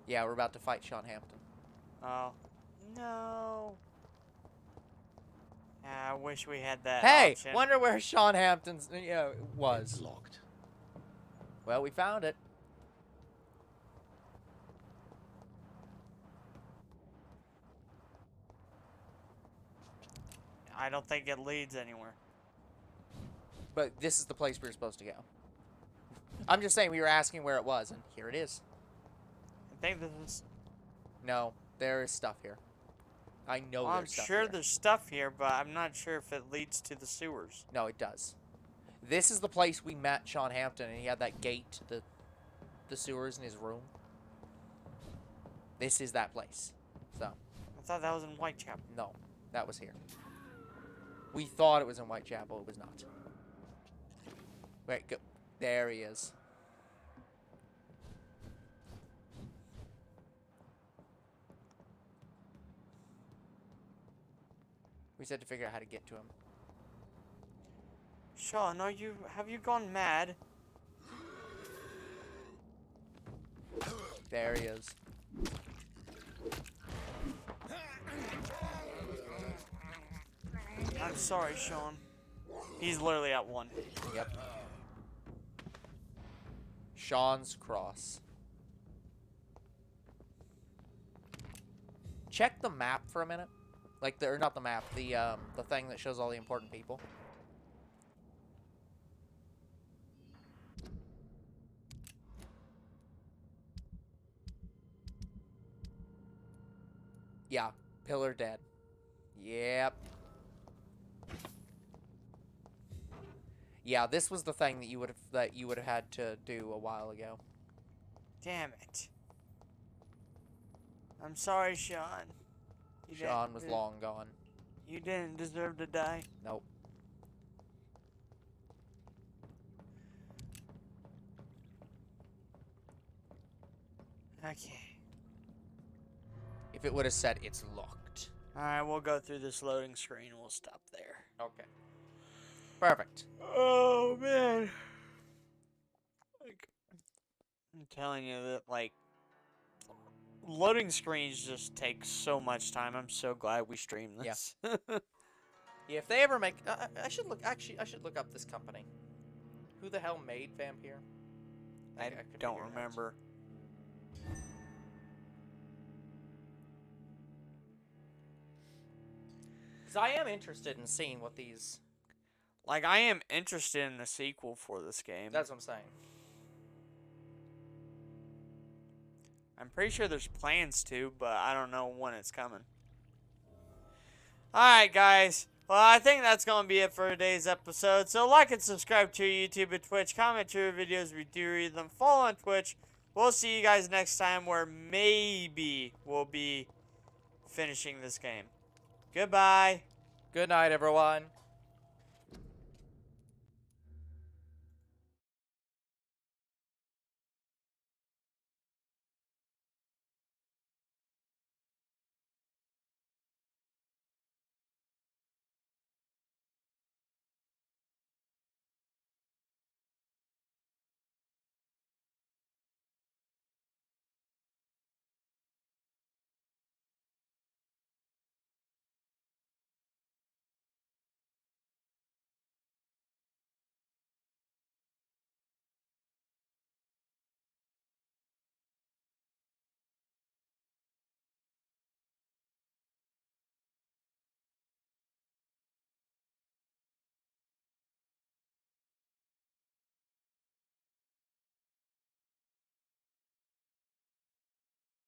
Yeah, we're about to fight Sean Hampton. Oh. No. I wish we had that Hey, option. wonder where Sean Hampton's was. It's locked. Well, we found it. I don't think it leads anywhere. But this is the place we were supposed to go. I'm just saying we were asking where it was, and here it is. I think this is... No, there is stuff here. I know Well, I'm there's stuff sure here. there's stuff here, but I'm not sure if it leads to the sewers. No, it does. This is the place we met Sean Hampton, and he had that gate to the sewers in his room. This is that place. So, I thought that was in Whitechapel. no, that was here. We thought it was in Whitechapel. It was not. Wait, go. There he is. We said to figure out how to get to him. Sean, have you gone mad? There he is. I'm sorry, Sean. He's literally at one. Yep. Sean's Cross. Check the map for a minute. Like, or not the map, the thing that shows all the important people. Yeah, Pillar dead. Yep. Yeah, this was the thing that you would have had to do a while ago. Damn it. I'm sorry, Sean. Sean was long gone. You didn't deserve to die. Nope. Okay. If it would have said it's locked. Alright, we'll go through this loading screen. We'll stop there. Okay. Perfect. Oh, man. Like, I'm telling you that, like, loading screens just take so much time. I'm so glad we streamed this. Yeah, if they ever make... I should look... Actually, I should look up this company. Who the hell made Vampyr? I could don't figure it out. remember. Because I am interested in seeing what these... Like, I am interested in the sequel for this game. That's what I'm saying. I'm pretty sure there's plans to, but I don't know when it's coming. Alright, guys. Well, I think that's going to be it for today's episode. So, like and subscribe to YouTube and Twitch. Comment to our videos. We do read them. Follow on Twitch. We'll see you guys next time where maybe we'll be finishing this game. Goodbye. Good night, everyone.